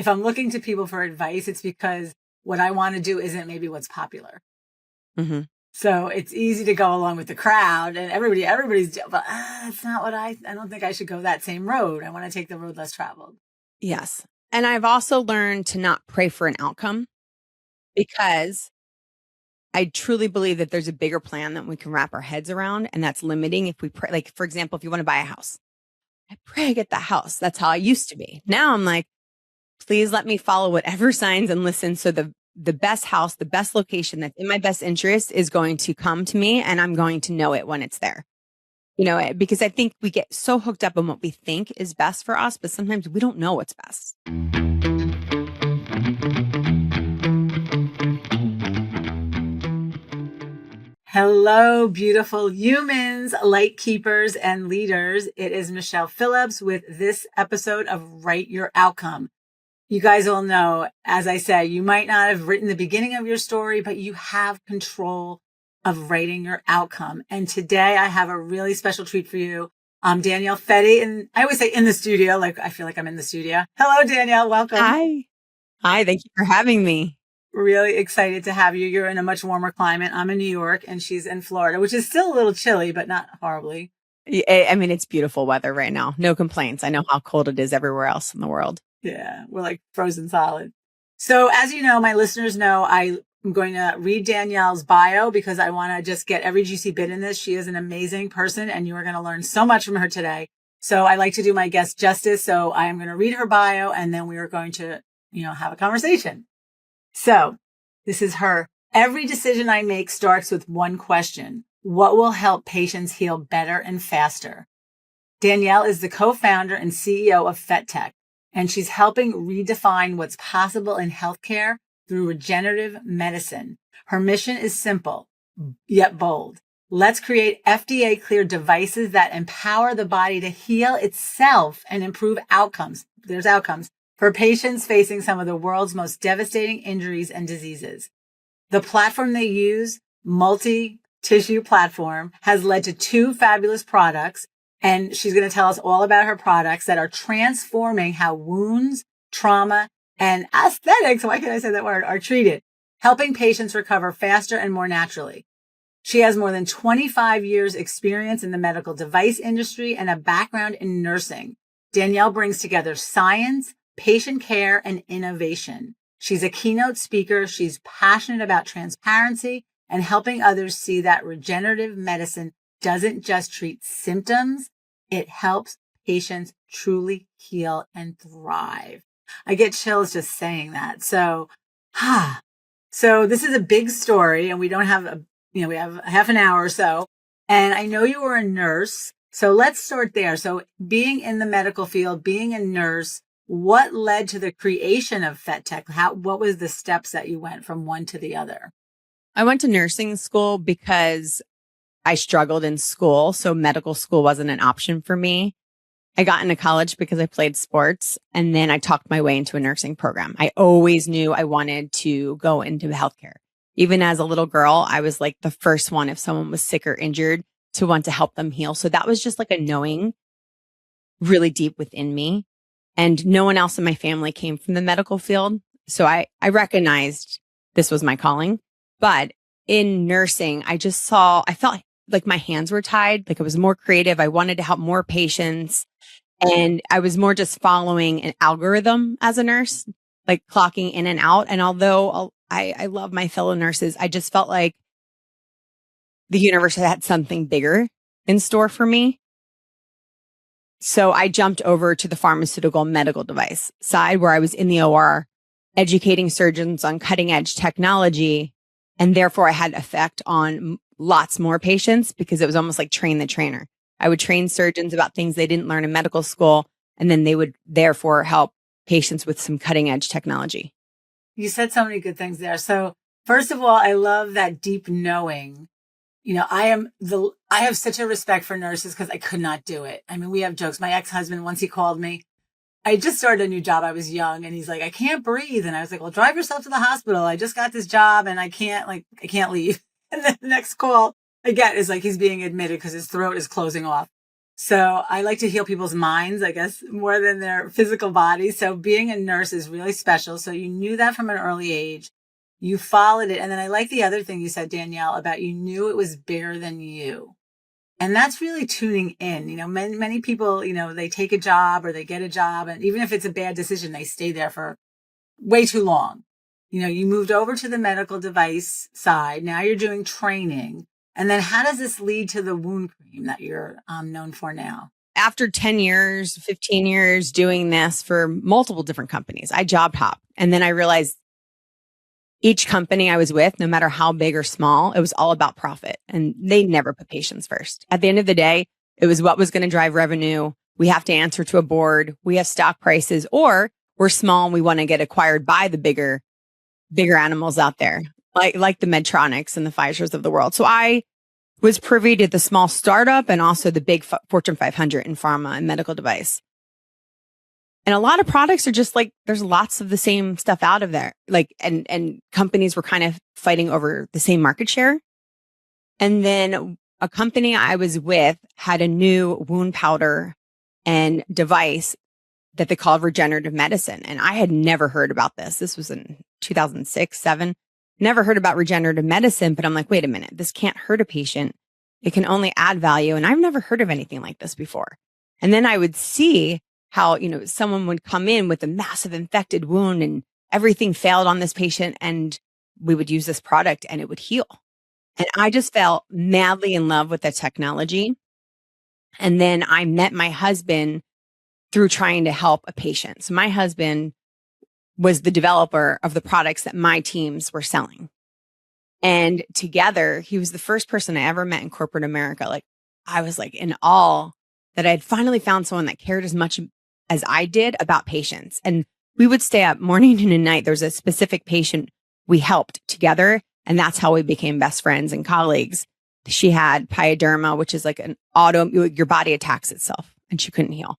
if I'm looking to people for advice, it's because what I want to do isn't maybe what's popular. Mm-hmm. So it's easy to go along with the crowd and everybody's, but it's not what I don't think I should go that same road. I want to take the road less traveled. Yes. And I've also learned to not pray for an outcome because I truly believe that there's a bigger plan that we can wrap our heads around. And that's limiting if we pray. Like, for example, if you want to buy a house, I pray I get that house. That's how I used to be. Now I'm like, please let me follow whatever signs and listen. So the best house, the best location that's in my best interest is going to come to me and I'm going to know it when it's there. Because I think we get so hooked up on what we think is best for us, but sometimes we don't know what's best. Hello, beautiful humans, light keepers, and leaders. It is Michele Phillips with this episode of Write Your Outcome. You guys all know, as I said, you might not have written the beginning of your story, but you have control of writing your outcome. And today I have a really special treat for you. Danielle Fette, and I always say in the studio, like I feel like I'm in the studio. Hello, Danielle. Welcome. Hi. Thank you for having me. Really excited to have you. You're in a much warmer climate. I'm in New York and she's in Florida, which is still a little chilly, but not horribly. I mean, it's beautiful weather right now. No complaints. I know how cold it is everywhere else in the world. Yeah, we're like frozen solid. So as you know, my listeners know, I'm going to read Danielle's bio because I want to just get every juicy bit in this. She is an amazing person and you are going to learn so much from her today. So I like to do my guest justice. So I am going to read her bio and then we are going to, have a conversation. So this is her. Every decision I make starts with one question. What will help patients heal better and faster? Danielle is the co-founder and CEO of Fettech, and she's helping redefine what's possible in healthcare through regenerative medicine. Her mission is simple, yet bold. Let's create FDA-cleared devices that empower the body to heal itself and improve outcomes. There's outcomes for patients facing some of the world's most devastating injuries and diseases. The platform they use, multi-tissue platform, has led to 2 fabulous products. And she's going to tell us all about her products that are transforming how wounds, trauma, and aesthetics, why can't I say that word, are treated, helping patients recover faster and more naturally. She has more than 25 years experience in the medical device industry and a background in nursing. Danielle brings together science, patient care, and innovation. She's a keynote speaker. She's passionate about transparency and helping others see that regenerative medicine doesn't just treat symptoms, it helps patients truly heal and thrive. I get chills just saying that. So this is a big story and we don't have we have half an hour or so. And I know you were a nurse. So let's start there. So being in the medical field, being a nurse, what led to the creation of Fettech? What was the steps that you went from one to the other? I went to nursing school because I struggled in school, so medical school wasn't an option for me. I got into college because I played sports, and then I talked my way into a nursing program. I always knew I wanted to go into healthcare. Even as a little girl, I was like the first one, if someone was sick or injured, to want to help them heal. So that was just like a knowing really deep within me. And no one else in my family came from the medical field. So I recognized this was my calling. But in nursing, I felt like my hands were tied, like I was more creative. I wanted to help more patients. And I was more just following an algorithm as a nurse, like clocking in and out. And although I love my fellow nurses, I just felt like the universe had something bigger in store for me. So I jumped over to the pharmaceutical medical device side where I was in the OR, educating surgeons on cutting edge technology. And therefore I had effect on lots more patients because it was almost like train the trainer. I would train surgeons about things they didn't learn in medical school. And then they would therefore help patients with some cutting edge technology. You said so many good things there. So first of all, I love that deep knowing. I have such a respect for nurses because I could not do it. I mean, we have jokes. My ex-husband, once he called me, I just started a new job. I was young and he's like, I can't breathe. And I was like, well, drive yourself to the hospital. I just got this job and I can't leave. And then the next call I get is like, he's being admitted because his throat is closing off. So I like to heal people's minds, I guess, more than their physical bodies. So being a nurse is really special. So you knew that from an early age. You followed it. And then I like the other thing you said, Danielle, about you knew it was bigger than you. And that's really tuning in. You know, many people, you know, they take a job or they get a job, and even if it's a bad decision, they stay there for way too long. You know, you moved over to the medical device side. Now you're doing training. And then how does this lead to the wound cream that you're known for now? After 10 years, 15 years doing this for multiple different companies, I job hopped. And then I realized each company I was with, no matter how big or small, it was all about profit. And they never put patients first. At the end of the day, it was what was going to drive revenue. We have to answer to a board. We have stock prices, or we're small and we want to get acquired by the bigger animals out there, like the Medtronics and the Pfizers of the world. So I was privy to the small startup and also the big Fortune 500 in pharma and medical device. And a lot of products are just like, there's lots of the same stuff out of there. Like, and companies were kind of fighting over the same market share. And then a company I was with had a new wound powder and device that they called regenerative medicine. And I had never heard about this. This was in 2006, 7. Never heard about regenerative medicine, but I'm like, wait a minute, this can't hurt a patient. It can only add value. And I've never heard of anything like this before. And then I would see how, you know, someone would come in with a massive infected wound and everything failed on this patient, and we would use this product and it would heal. And I just fell madly in love with the technology. And then I met my husband through trying to help a patient. So my husband was the developer of the products that my teams were selling. And together, he was the first person I ever met in corporate America. Like, I was like in awe that I had finally found someone that cared as much as I did about patients. And we would stay up morning and night. There's a specific patient we helped together. And that's how we became best friends and colleagues. She had pyoderma, which is like an your body attacks itself, and she couldn't heal.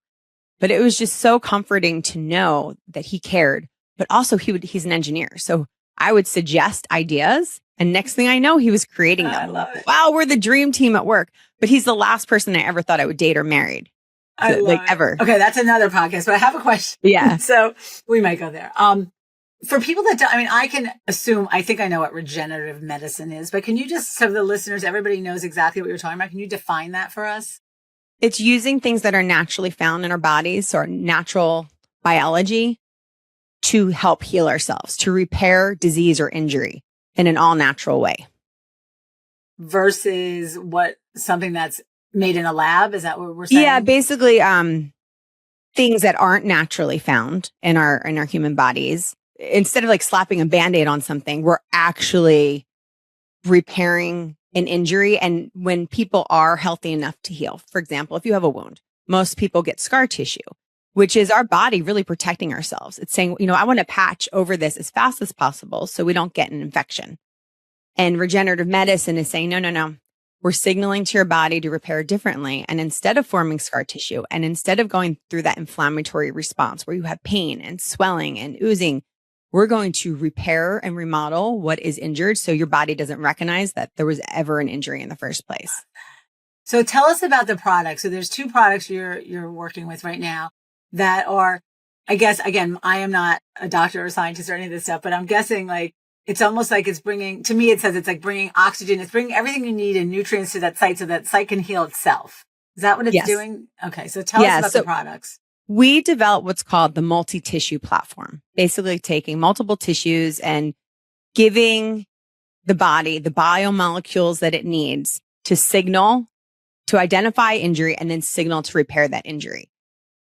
But it was just so comforting to know that he cared, but also he's an engineer. So I would suggest ideas, and next thing I know, he was creating them. I love it. Wow, we're the dream team at work. But he's the last person I ever thought I would date or married. I love it. Ever. Okay, that's another podcast, but I have a question. Yeah. So we might go there. For people that don't, I mean, I can assume, I think I know what regenerative medicine is, but can you just, so the listeners, everybody knows exactly what you're talking about. Can you define that for us? It's using things that are naturally found in our bodies, so our natural biology, to help heal ourselves, to repair disease or injury in an all natural way. Versus something that's made in a lab? Is that what we're saying? Yeah, basically, things that aren't naturally found in our human bodies. Instead of like slapping a Band-Aid on something, we're actually repairing an injury. And when people are healthy enough to heal, for example, if you have a wound, most people get scar tissue, which is our body really protecting ourselves. It's saying, you know, I want to patch over this as fast as possible so we don't get an infection. And regenerative medicine is saying, no. We're signaling to your body to repair differently. And instead of forming scar tissue, and instead of going through that inflammatory response where you have pain and swelling and oozing, we're going to repair and remodel what is injured so your body doesn't recognize that there was ever an injury in the first place. So tell us about the products. So there's 2 products you're working with right now that are, I guess, again, I am not a doctor or scientist or any of this stuff, but I'm guessing like it's almost like it's bringing, to me, it says it's like bringing oxygen. It's bringing everything you need and nutrients to that site so that site can heal itself. Is that what it's doing? Okay. So tell us about the products. We developed what's called the multi-tissue platform, basically taking multiple tissues and giving the body the biomolecules that it needs to signal, to identify injury, and then signal to repair that injury.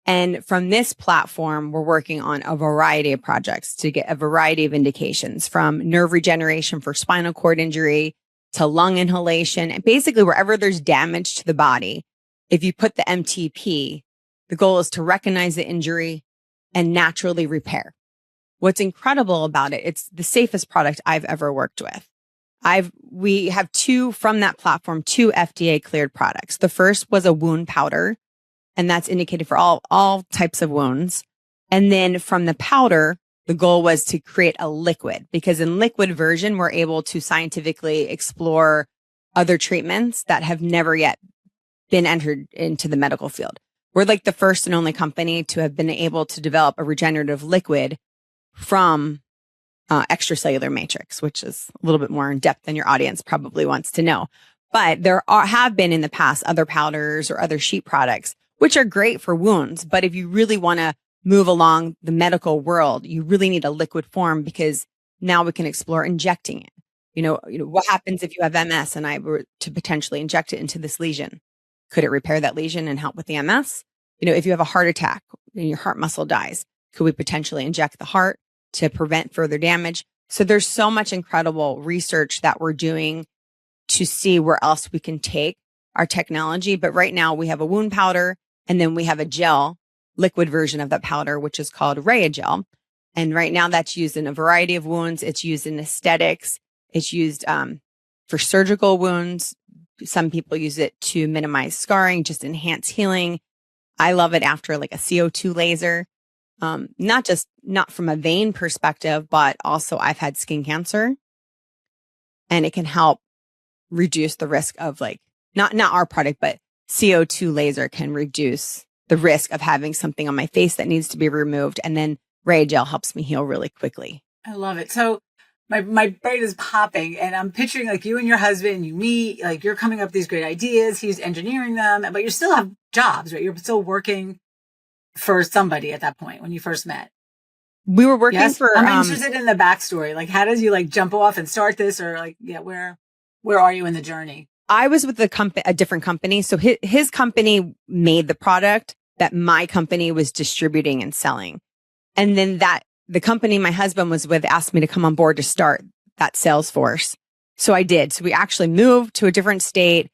And from this platform, we're working on a variety of projects to get a variety of indications, from nerve regeneration for spinal cord injury to lung inhalation. And basically, wherever there's damage to the body, if you put the MTP, the goal is to recognize the injury and naturally repair. What's incredible about it, it's the safest product I've ever worked with. We have 2 from that platform, 2 FDA cleared products. The first was a wound powder, and that's indicated for all types of wounds. And then from the powder, the goal was to create a liquid, because in liquid version, we're able to scientifically explore other treatments that have never yet been entered into the medical field. We're like the first and only company to have been able to develop a regenerative liquid from extracellular matrix, which is a little bit more in depth than your audience probably wants to know. But have been in the past other powders or other sheet products, which are great for wounds. But if you really want to move along the medical world, you really need a liquid form, because now we can explore injecting it. What happens if you have MS and I were to potentially inject it into this lesion? Could it repair that lesion and help with the MS? If you have a heart attack and your heart muscle dies, could we potentially inject the heart to prevent further damage? So there's so much incredible research that we're doing to see where else we can take our technology. But right now we have a wound powder, and then we have a gel liquid version of that powder, which is called Reagel. And right now that's used in a variety of wounds. It's used in aesthetics. It's used for surgical wounds. Some people use it to minimize scarring, just enhance healing. I love it after like a CO2 laser. Not from a vein perspective, but also I've had skin cancer, and it can help reduce the risk of not our product, but CO2 laser can reduce the risk of having something on my face that needs to be removed. And then Reagel helps me heal really quickly. I love it. So my brain is popping, and I'm picturing like you and your husband, you meet, like you're coming up with these great ideas. He's engineering them, but you still have jobs, right? You're still working for somebody at that point when you first met. We were working for. I'm interested in the backstory. Like, how did you jump off and start this, or where are you in the journey? I was with a different company. So his company made the product that my company was distributing and selling. And then the company my husband was with asked me to come on board to start that sales force. So I did. So we actually moved to a different state,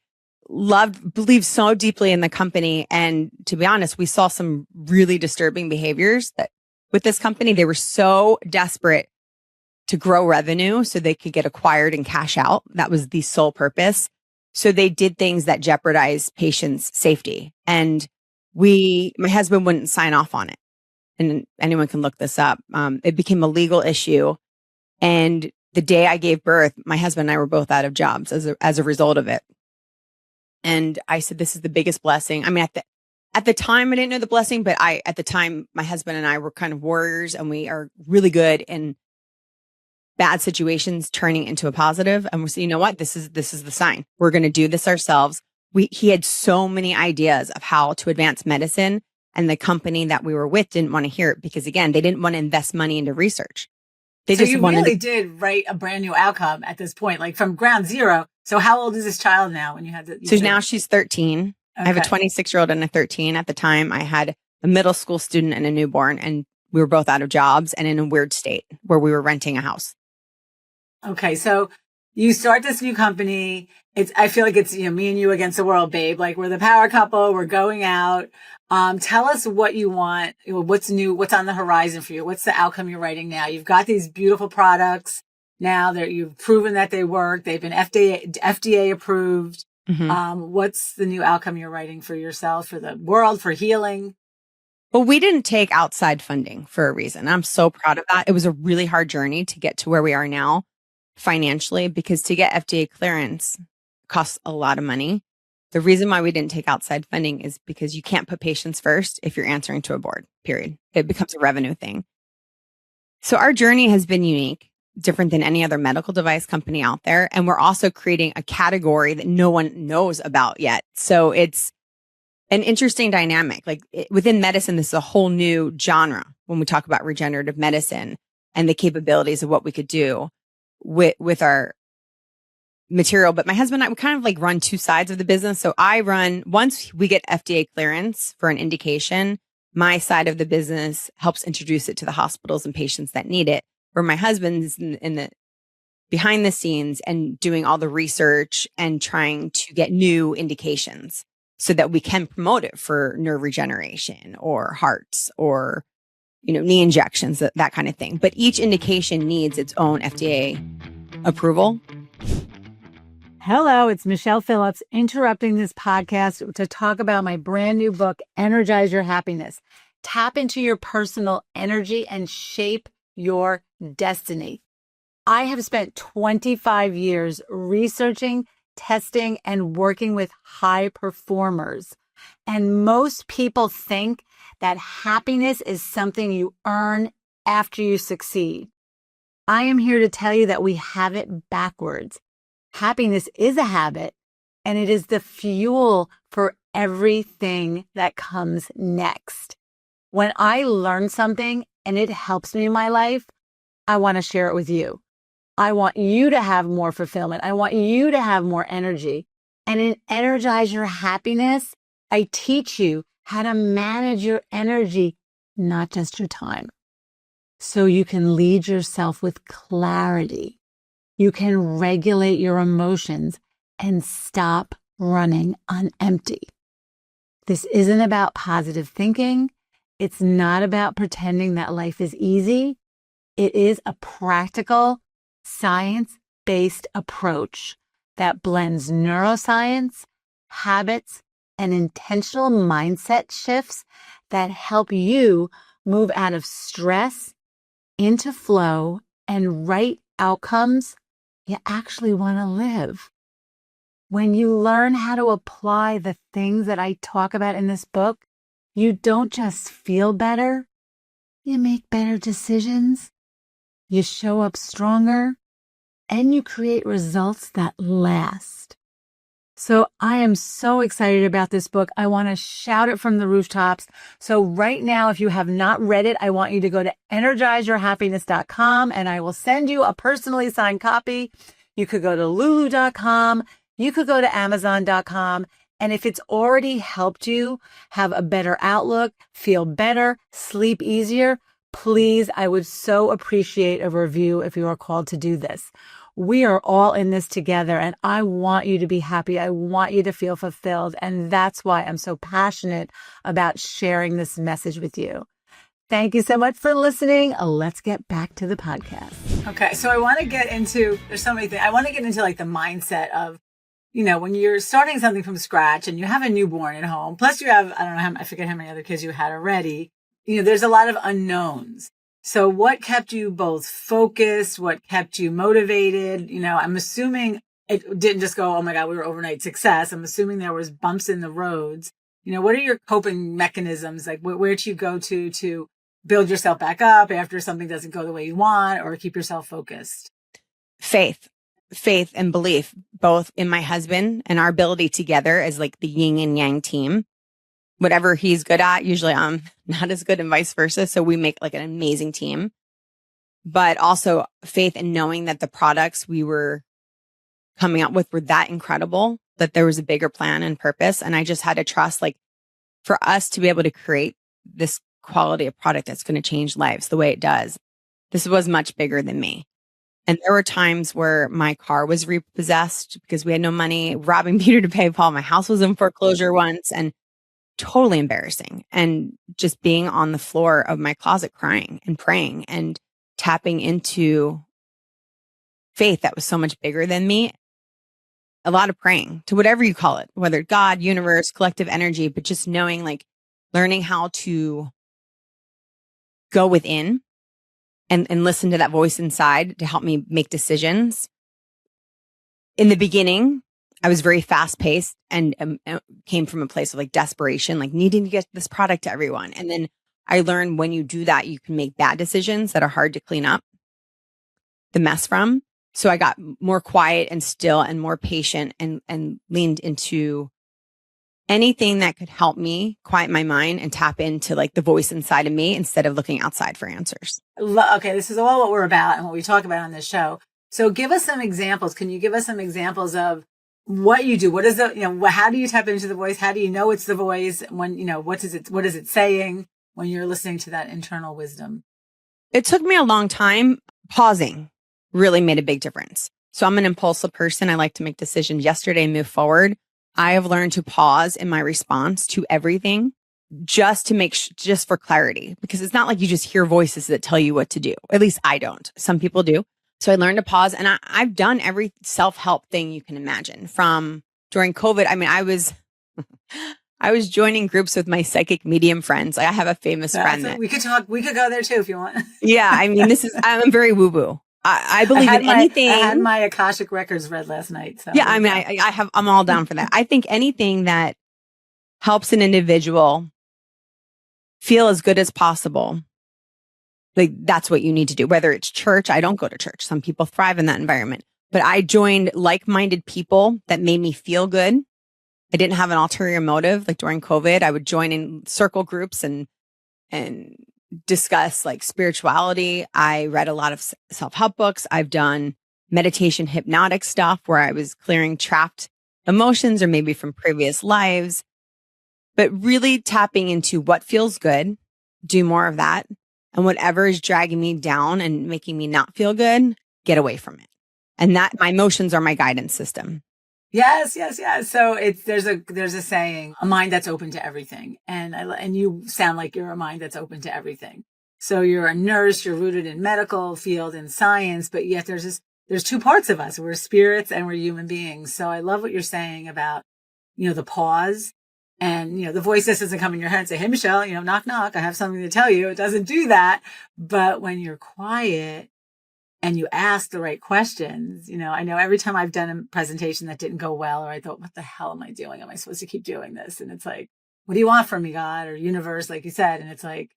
believed so deeply in the company. And to be honest, we saw some really disturbing behaviors that with this company, they were so desperate to grow revenue so they could get acquired and cash out. That was the sole purpose. So they did things that jeopardized patients' safety. And my husband wouldn't sign off on it. And anyone can look this up. It became a legal issue. And the day I gave birth, my husband and I were both out of jobs as a result of it. And I said, this is the biggest blessing. I mean, at the time, I didn't know the blessing, but at the time, my husband and I were kind of warriors, and we are really good in bad situations turning into a positive. And we're saying, you know what? This is the sign. We're going to do this ourselves. He had so many ideas of how to advance medicine, and the company that we were with didn't want to hear it because, again, they didn't want to invest money into research. So you really did write a brand new outcome at this point, like from ground zero. So how old is this child now when you had So now she's 13. Okay. I have a 26-year-old and a 13. At the time, I had a middle school student and a newborn, and we were both out of jobs and in a weird state where we were renting a house. Okay. So you start this new company. I feel like it's, me and you against the world, babe. Like, we're the power couple. We're going out. Tell us what you want. What's new? What's on the horizon for you? What's the outcome you're writing now? You've got these beautiful products now that you've proven that they work. They've been FDA approved. Mm-hmm. What's the new outcome you're writing for yourself, for the world, for healing? Well, we didn't take outside funding for a reason. I'm so proud of that. It was a really hard journey to get to where we are now financially, because to get FDA clearance costs a lot of money. The reason why we didn't take outside funding is because you can't put patients first if you're answering to a board, period. It becomes a revenue thing. So our journey has been unique, different than any other medical device company out there. And we're also creating a category that no one knows about yet. So it's an interesting dynamic. Within medicine, this is a whole new genre when we talk about regenerative medicine and the capabilities of what we could do with our material. But my husband and I, we kind of run two sides of the business. So once we get FDA clearance for an indication, my side of the business helps introduce it to the hospitals and patients that need it, where my husband's in the behind the scenes and doing all the research and trying to get new indications so that we can promote it for nerve regeneration or hearts or, knee injections, that kind of thing. But each indication needs its own FDA approval. Hello, it's Michele Phillips interrupting this podcast to talk about my brand new book, Energize Your Happiness. Tap into your personal energy and shape your destiny. I have spent 25 years researching, testing and working with high performers. And most people think that happiness is something you earn after you succeed. I am here to tell you that we have it backwards. Happiness is a habit, and it is the fuel for everything that comes next. When I learn something and it helps me in my life, I want to share it with you. I want you to have more fulfillment. I want you to have more energy. And in Energize Your Happiness, I teach you how to manage your energy, not just your time. So you can lead yourself with clarity. You can regulate your emotions and stop running on empty. This isn't about positive thinking. It's not about pretending that life is easy. It is a practical, science-based approach that blends neuroscience, habits, and intentional mindset shifts that help you move out of stress into flow and right outcomes you actually want to live. When you learn how to apply the things that I talk about in this book, you don't just feel better, you make better decisions, you show up stronger, and you create results that last. So I am so excited about this book. I want to shout it from the rooftops. So right now, if you have not read it, I want you to go to energizeyourhappiness.com and I will send you a personally signed copy. You could go to lulu.com. You could go to amazon.com. And if it's already helped you have a better outlook, feel better, sleep easier, please, I would so appreciate a review if you are called to do this. We are all in this together, and I want you to be happy. I want you to feel fulfilled. And that's why I'm so passionate about sharing this message with you. Thank you so much for listening. Let's get back to the podcast. Okay. So I want to get into, there's so many things. I want to get into like the mindset of, you know, when you're starting something from scratch and you have a newborn at home, plus you have, I don't know, I forget how many other kids you had already. You know, there's a lot of unknowns. So what kept you both focused? What kept you motivated? You know, I'm assuming it didn't just go, oh my God, we were overnight success. I'm assuming there was bumps in the roads. You know, what are your coping mechanisms? Like where do you go to build yourself back up after something doesn't go the way you want or keep yourself focused? Faith and belief, both in my husband and our ability together as like the yin and yang team. Whatever he's good at, usually I'm not as good and vice versa. So we make like an amazing team, but also faith in knowing that the products we were coming up with were that incredible, that there was a bigger plan and purpose. And I just had to trust, like, for us to be able to create this quality of product that's going to change lives the way it does. This was much bigger than me. And there were times where my car was repossessed because we had no money, robbing Peter to pay Paul. My house was in foreclosure once, and totally embarrassing. And just being on the floor of my closet crying and praying and tapping into faith that was so much bigger than me. A lot of praying to whatever you call it, whether God, universe, collective energy, but just knowing, like, learning how to go within and listen to that voice inside to help me make decisions. In the beginning, I was very fast paced and came from a place of like desperation, like needing to get this product to everyone. And then I learned when you do that, you can make bad decisions that are hard to clean up the mess from. So I got more quiet and still and more patient and leaned into anything that could help me quiet my mind and tap into like the voice inside of me instead of looking outside for answers. Okay, this is all what we're about and what we talk about on this show. So give us some examples. Can you give us some examples of what you do? What is the, you know, how do you tap into the voice? How do you know it's the voice? When, you know, what is it saying when you're listening to that internal wisdom? It took me a long time. Pausing really made a big difference. So I'm an impulsive person. I like to make decisions yesterday and move forward. I have learned to pause in my response to everything just to make just for clarity, because it's not like you just hear voices that tell you what to do. At least I don't. Some people do. So I learned to pause, and I've done every self-help thing you can imagine. From during COVID, I mean, I was joining groups with my psychic medium friends. I have a famous friend that we could go there too if you want. Yeah, I mean, I'm very woo-woo. I believe in anything. I had my Akashic records read last night. So yeah, I mean, I'm all down for that. I think anything that helps an individual feel as good as possible, like that's what you need to do. Whether it's church, I don't go to church. Some people thrive in that environment, but I joined like-minded people that made me feel good. I didn't have an ulterior motive. Like during COVID, I would join in circle groups and discuss like spirituality. I read a lot of self-help books. I've done meditation, hypnotic stuff where I was clearing trapped emotions or maybe from previous lives, but really tapping into what feels good, do more of that. And whatever is dragging me down and making me not feel good, get away from it. And that my emotions are my guidance system. Yes. So there's a saying, a mind that's open to everything. And you sound like you're a mind that's open to everything. So you're a nurse, you're rooted in medical field and science, but yet there's two parts of us. We're spirits and we're human beings. So I love what you're saying about, the pause and, the voice that doesn't come in your head and say, hey, Michelle, knock, knock. I have something to tell you. It doesn't do that. But when you're quiet, and you ask the right questions, I know every time I've done a presentation that didn't go well, or I thought, what the hell am I doing? Am I supposed to keep doing this? And it's like, what do you want from me, God or universe, like you said? And it's like,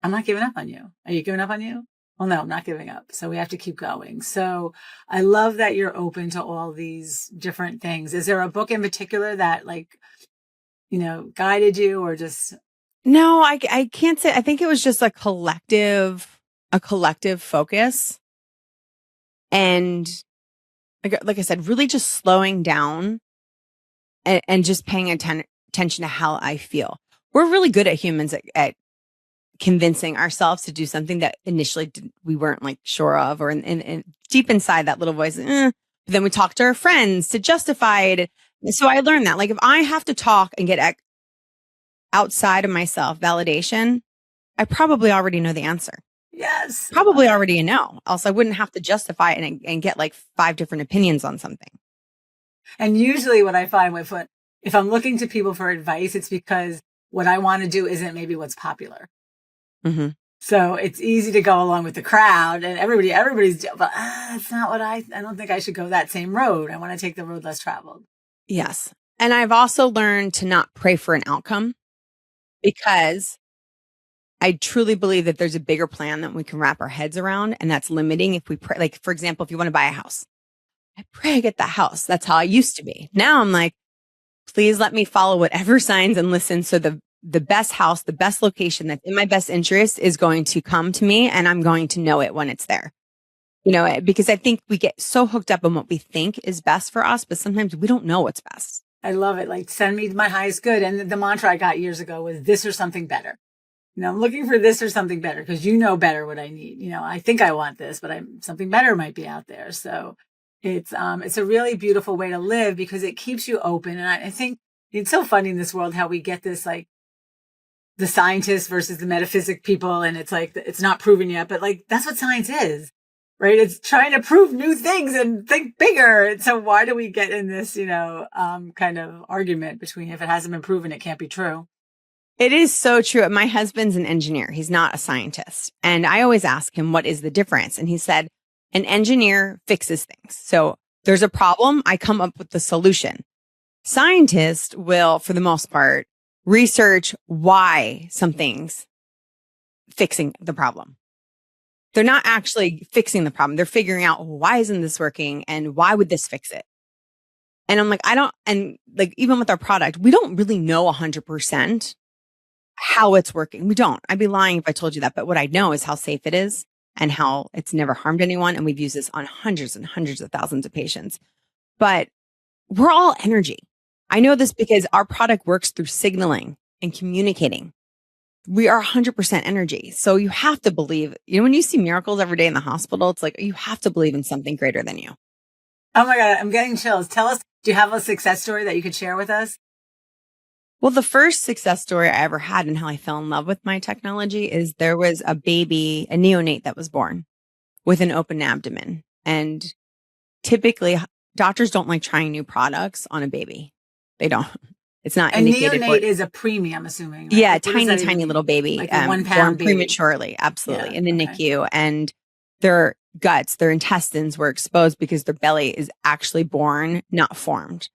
I'm not giving up on you. Are you giving up on you? Well, no, I'm not giving up. So we have to keep going. So I love that you're open to all these different things. Is there a book in particular that guided you or just? No, I can't say. I think it was just a collective focus. And like I said, really just slowing down and just paying attention to how I feel. We're really good at humans at convincing ourselves to do something that initially we weren't like sure of, or in deep inside that little voice. Then we talk to our friends to justify it. And so I learned that, like, if I have to talk and get outside of myself validation, I probably already know the answer. Yes. Probably already know. Else I wouldn't have to justify it and get like 5 different opinions on something. And usually what I find if I'm looking to people for advice, it's because what I want to do isn't maybe what's popular. Mm-hmm. So it's easy to go along with the crowd and everybody's, but it's not what I don't think I should go that same road. I want to take the road less traveled. Yes. And I've also learned to not pray for an outcome, because I truly believe that there's a bigger plan that we can wrap our heads around, and that's limiting. If we pray, like, for example, if you want to buy a house, I pray I get that house. That's how I used to be. Now I'm like, please let me follow whatever signs and listen. So the best house, the best location that's in my best interest is going to come to me, and I'm going to know it when it's there. Because I think we get so hooked up on what we think is best for us, but sometimes we don't know what's best. I love it. Like, send me my highest good. And the mantra I got years ago was this or something better. I'm looking for this or something better, because better what I need. I think I want this, but something better might be out there. So it's a really beautiful way to live, because it keeps you open. And I think it's so funny in this world how we get this, like, the scientists versus the metaphysic people. And it's like, it's not proven yet, but like, that's what science is, right? It's trying to prove new things and think bigger. And so why do we get in this, kind of argument between, if it hasn't been proven, it can't be true? It is so true. My husband's an engineer. He's not a scientist. And I always ask him, what is the difference? And he said, an engineer fixes things. So there's a problem, I come up with the solution. Scientists will, for the most part, research why something's fixing the problem. They're not actually fixing the problem. They're figuring out, why isn't this working? And why would this fix it? And I'm like, even with our product, we don't really know 100% how it's working. We don't. I'd be lying if I told you that. But what I know is how safe it is and how it's never harmed anyone. And we've used this on hundreds and hundreds of thousands of patients. But we're all energy. I know this because our product works through signaling and communicating. We are 100% energy. So you have to believe, when you see miracles every day in the hospital, it's like, you have to believe in something greater than you. Oh my God, I'm getting chills. Tell us, do you have a success story that you could share with us? Well, the first success story I ever had and how I fell in love with my technology is there was a baby, a neonate that was born with an open abdomen. And typically doctors don't like trying new products on a baby. They don't. It's not indicated. A neonate is a preemie, I'm assuming. Right? Yeah, tiny little baby, like a 1 pound born baby. Prematurely, absolutely, Yeah, in the NICU. And they're guts, their intestines were exposed because their belly is actually born, not formed.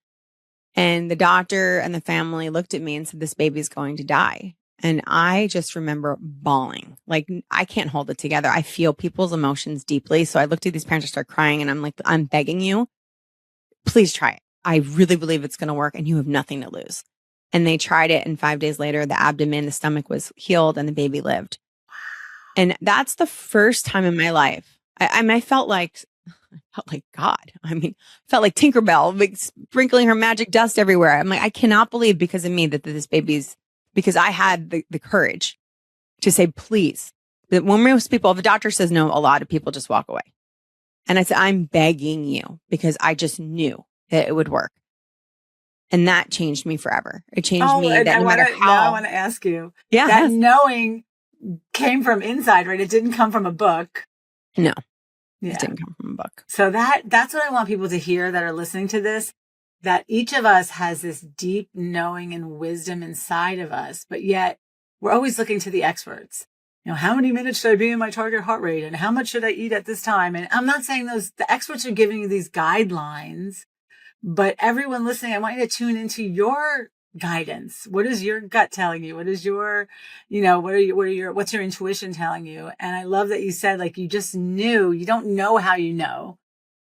And the doctor and the family looked at me and said, this baby's going to die. And I just remember bawling. Like, I can't hold it together. I feel people's emotions deeply. So I looked at these parents and started crying, and I'm like, I'm begging you, please try it. I really believe it's going to work and you have nothing to lose. And they tried it. And 5 days later, the abdomen, the stomach was healed and the baby lived. And that's the first time in my life. I felt like God. I mean, felt like Tinkerbell, like sprinkling her magic dust everywhere. I'm like, I cannot believe because of me that this baby's, because I had the courage to say, please. That when most people, if a doctor says no, a lot of people just walk away. And I said, I'm begging you because I just knew that it would work. And that changed me forever. It changed me that no matter how. Now I want to ask you, that knowing came from inside, right? It didn't come from a book. No. Yeah. It didn't come from a book. So that's what I want people to hear that are listening to this, that each of us has this deep knowing and wisdom inside of us, but yet we're always looking to the experts. How many minutes should I be in my target heart rate? And how much should I eat at this time? And I'm not saying the experts are giving you these guidelines, but everyone listening, I want you to tune into your guidance. What is your gut telling you? What is your, what's your intuition telling you? And I love that you said, like, you just knew. You don't know how you know,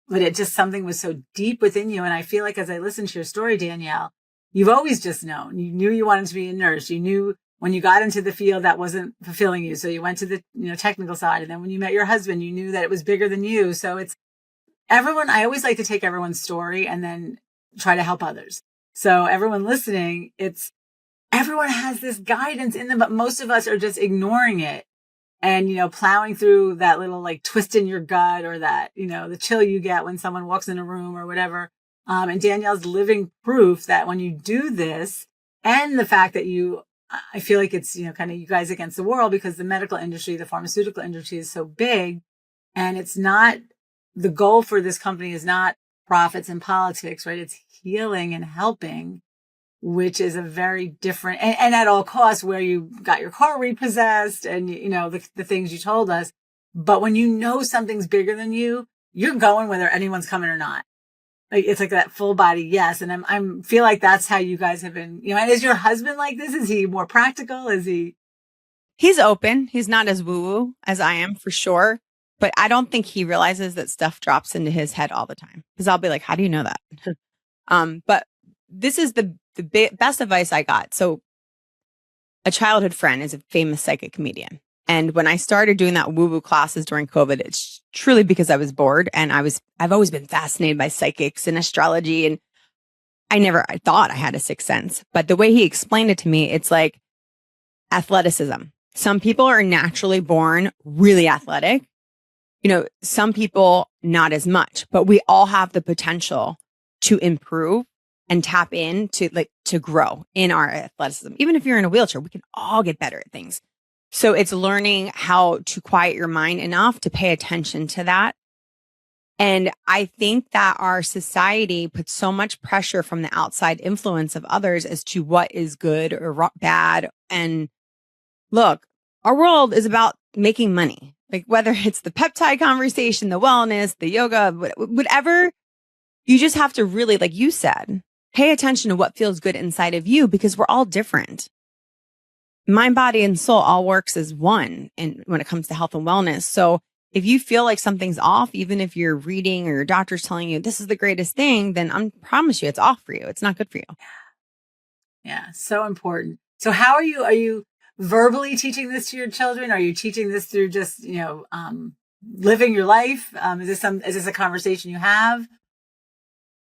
but it just, something was so deep within you. And I feel like as I listened to your story, Danielle, you've always just known. You knew you wanted to be a nurse. You knew when you got into the field that wasn't fulfilling you. So you went to the, technical side. And then when you met your husband, you knew that it was bigger than you. So it's everyone. I always like to take everyone's story and then try to help others. So everyone listening, everyone has this guidance in them, but most of us are just ignoring it and, plowing through that little like twist in your gut or that, the chill you get when someone walks in a room or whatever. And Danielle's living proof that when you do this and the fact that I feel like it's, kind of you guys against the world because the medical industry, the pharmaceutical industry is so big and it's not, the goal for this company is not profits and politics, right? It's healing and helping, which is a very different, and at all costs where you got your car repossessed and, the things you told us. But when you know something's bigger than you, you're going whether anyone's coming or not. Like, it's like that full body yes. And I'm feel like that's how you guys have been, and is your husband like this? Is he more practical? Is he? He's open. He's not as woo-woo as I am for sure. But I don't think he realizes that stuff drops into his head all the time. Because I'll be like, how do you know that? But this is the best advice I got. So a childhood friend is a famous psychic comedian. And when I started doing that woo-woo classes during COVID, it's truly because I was bored. And I've always been fascinated by psychics and astrology. And I thought I had a sixth sense. But the way he explained it to me, it's like athleticism. Some people are naturally born really athletic. Some people not as much, but we all have the potential to improve and tap in to grow in our athleticism. Even if you're in a wheelchair, we can all get better at things. So it's learning how to quiet your mind enough to pay attention to that. And I think that our society puts so much pressure from the outside influence of others as to what is good or bad. And look, our world is about making money. Like whether it's the peptide conversation, the wellness, the yoga, whatever, you just have to really, like you said, pay attention to what feels good inside of you because we're all different. Mind, body, and soul all works as one when it comes to health and wellness. So if you feel like something's off, even if you're reading or your doctor's telling you this is the greatest thing, then I promise you it's off for you. It's not good for you. Yeah, so important. So how are you verbally teaching this to your children? Are you teaching this through just, living your life? Is this a conversation you have?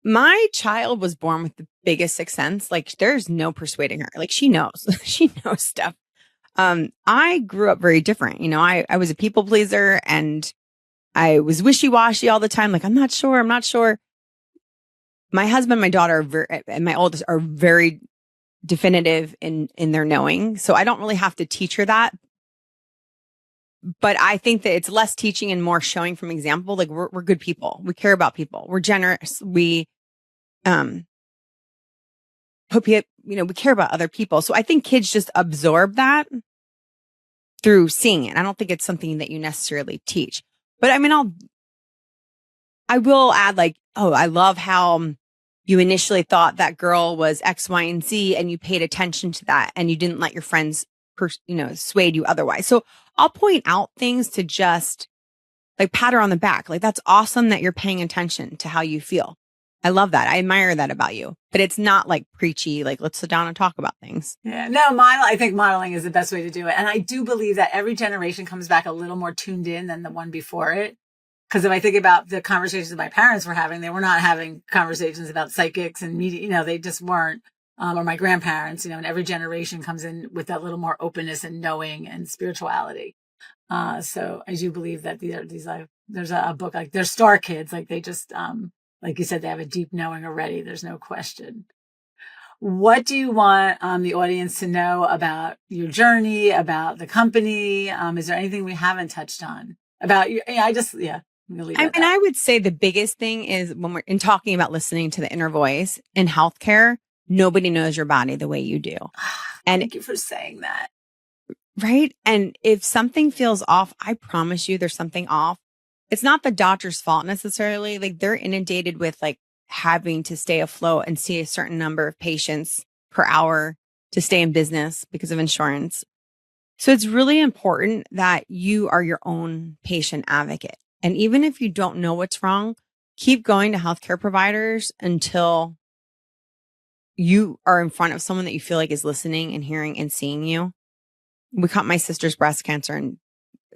My child was born with the biggest sixth sense. Like there's no persuading her. Like she knows, she knows stuff. I grew up very different. I was a people pleaser and I was wishy-washy all the time. Like, I'm not sure. My husband, my daughter, and my oldest are very definitive in their knowing. So I don't really have to teach her that. But I think that it's less teaching and more showing from example. Like we're good people. We care about people. We're generous. We, we care about other people. So I think kids just absorb that through seeing it. I don't think it's something that you necessarily teach. But I mean, I will add like, oh, I love how you initially thought that girl was X, Y, and Z, and you paid attention to that and you didn't let your friends, sway you otherwise. So I'll point out things to just like pat her on the back. Like, that's awesome that you're paying attention to how you feel. I love that. I admire that about you, but it's not like preachy, like let's sit down and talk about things. Yeah, no, I think modeling is the best way to do it. And I do believe that every generation comes back a little more tuned in than the one before it. Because if I think about the conversations that my parents were having, they were not having conversations about psychics and media, they just weren't, or my grandparents, and every generation comes in with that little more openness and knowing and spirituality. So I do believe that there's a book, like they're star kids, like they just, like you said, they have a deep knowing already. There's no question. What do you want the audience to know about your journey, about the company? Is there anything we haven't touched on about you? I'm gonna leave it at that. I would say the biggest thing is when we're in talking about listening to the inner voice in healthcare, nobody knows your body the way you do. And thank you for saying that. Right. And if something feels off, I promise you there's something off. It's not the doctor's fault necessarily. Like, they're inundated with like having to stay afloat and see a certain number of patients per hour to stay in business because of insurance. So it's really important that you are your own patient advocate. And even if you don't know what's wrong, keep going to healthcare providers until you are in front of someone that you feel like is listening and hearing and seeing you. We caught my sister's breast cancer, and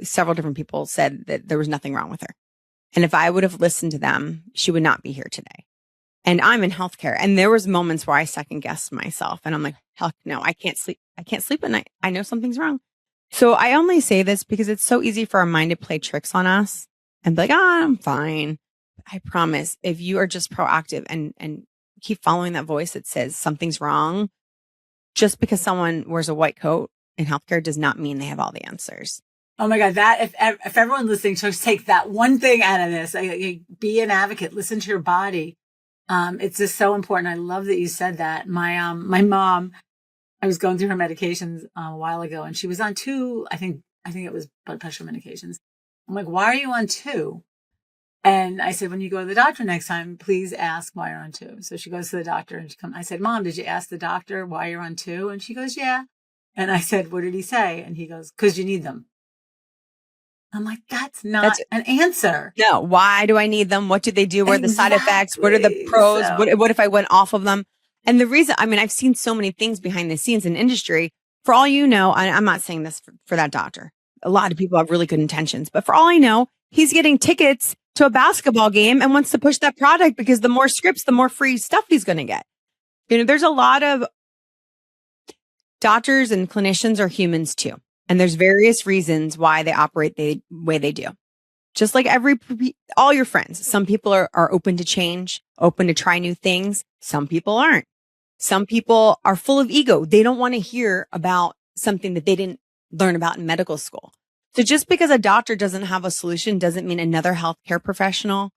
several different people said that there was nothing wrong with her. And if I would have listened to them, she would not be here today. And I'm in healthcare. And there was moments where I second guessed myself and I'm like, heck no, I can't sleep. I can't sleep at night. I know something's wrong. So I only say this because it's so easy for our mind to play tricks on us and be like, I'm fine. I promise, if you are just proactive and keep following that voice that says something's wrong, just because someone wears a white coat in healthcare does not mean they have all the answers. Oh my God, that if everyone listening, just take that one thing out of this. Be an advocate, listen to your body. It's just so important. I love that you said that. My mom, I was going through her medications a while ago, and she was on 2, I think it was blood pressure medications. I'm like, why are you on 2? And I said, when you go to the doctor next time, please ask why you're on 2. So she goes to the doctor and I said, Mom, did you ask the doctor why you're on 2? And she goes, yeah. And I said, what did he say? And he goes, 'cause you need them. I'm like, that's not an answer. No. Why do I need them? What do they do? What are the side effects? What are the pros? What if I went off of them? And the reason, I've seen so many things behind the scenes in industry. For all you know, I'm not saying this for that doctor. A lot of people have really good intentions, but for all I know, he's getting tickets to a basketball game and wants to push that product because the more scripts, the more free stuff he's going to get. There's a lot of doctors and clinicians are humans too. And there's various reasons why they operate the way they do. Just like all your friends. Some people are open to change, open to try new things. Some people aren't. Some people are full of ego. They don't want to hear about something that they didn't learn about in medical school. So just because a doctor doesn't have a solution doesn't mean another healthcare professional.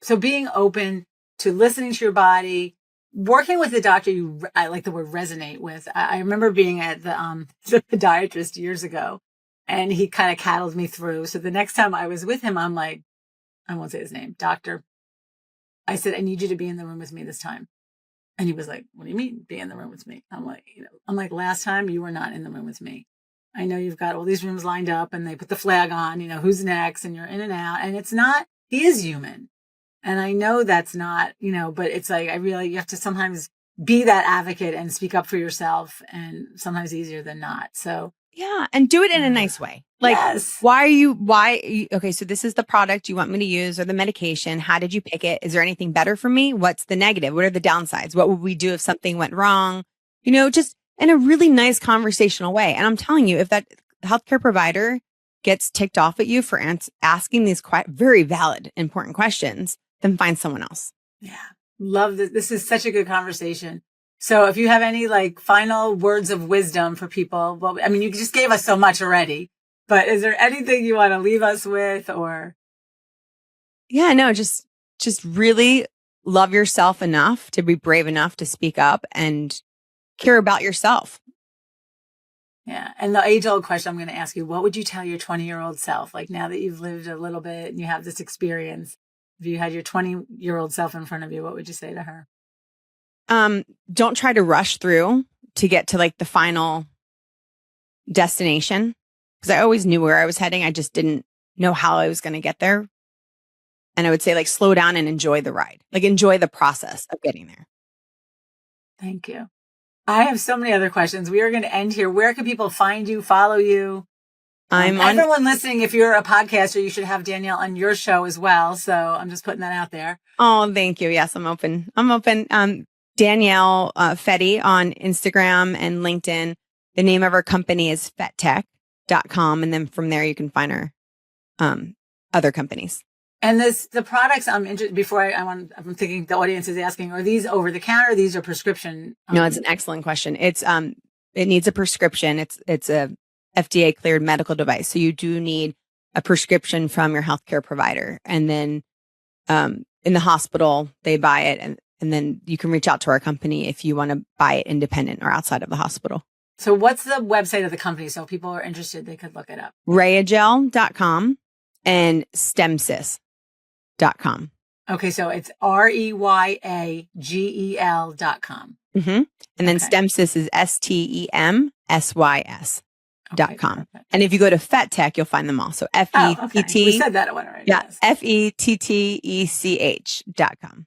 So being open to listening to your body, working with a doctor I like the word resonate with. I remember being at the podiatrist years ago, and he kind of cattled me through. So the next time I was with him, I'm like, I won't say his name, doctor. I said, I need you to be in the room with me this time. And he was like, what do you mean be in the room with me? I'm like, last time you were not in the room with me. I know you've got all these rooms lined up and they put the flag on, who's next, and you're in and out. And it's not, he is human. And I know that's not, but it's like, you have to sometimes be that advocate and speak up for yourself, and sometimes easier than not. So yeah. And do it in a nice way. Like, yes. Okay. So this is the product you want me to use, or the medication. How did you pick it? Is there anything better for me? What's the negative? What are the downsides? What would we do if something went wrong? Just in a really nice conversational way. And I'm telling you, if that healthcare provider gets ticked off at you for asking these quite very valid, important questions, then find someone else. Yeah. Love this. This is such a good conversation. So if you have any final words of wisdom for people, well, you just gave us so much already, but is there anything you want to leave us with, or? Yeah, no, just really love yourself enough to be brave enough to speak up and care about yourself. Yeah. And the age old question I'm going to ask you, what would you tell your 20-year-old self? Like now that you've lived a little bit and you have this experience, if you had your 20-year-old self in front of you, what would you say to her? Don't try to rush through to get to like the final destination. Because I always knew where I was heading. I just didn't know how I was going to get there. And I would say like slow down and enjoy the ride. Like enjoy the process of getting there. Thank you. I have so many other questions. We are going to end here. Where can people find you, follow you? Everyone listening, if you're a podcaster, you should have Danielle on your show as well. So I'm just putting that out there. Oh, thank you. Yes, I'm open. Danielle Fette on Instagram and LinkedIn. The name of our company is Fettech.com. And then from there, you can find our other companies. And the products I'm interested, I'm thinking the audience is asking, are these over the counter? These are prescription? No, it's an excellent question. It needs a prescription. It's a FDA cleared medical device. So you do need a prescription from your healthcare provider. And then, in the hospital, they buy it. And then you can reach out to our company if you want to buy it independent or outside of the hospital. So what's the website of the company? So if people are interested, they could look it up. Reagel.com and stemsys.com. Okay. So it's REYAGEL.com. Mm-hmm. And then Stemsys is STEMSYS.com. And if you go to Fettech, you'll find them all. So FETT. We said that one already. Yeah. Yes. FETTECH.com.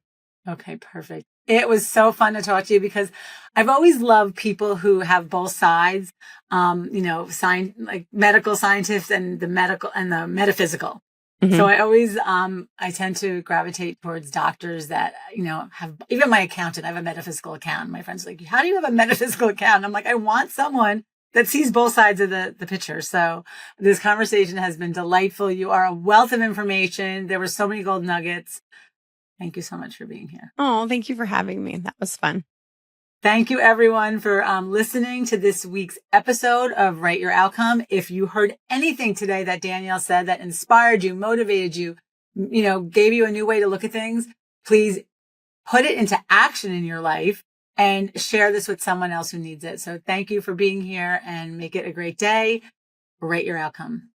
Okay. Perfect. It was so fun to talk to you because I've always loved people who have both sides, like medical scientists and the medical and the metaphysical. Mm-hmm. So I always, I tend to gravitate towards doctors that, have, even my accountant, I have a metaphysical account. My friends are like, how do you have a metaphysical account? And I'm like, I want someone that sees both sides of the picture. So this conversation has been delightful. You are a wealth of information. There were so many gold nuggets. Thank you so much for being here. Oh, thank you for having me. That was fun. Thank you, everyone, for listening to this week's episode of Write Your Outcome. If you heard anything today that Danielle said that inspired you, motivated you, gave you a new way to look at things, please put it into action in your life and share this with someone else who needs it. So thank you for being here and make it a great day. Write Your Outcome.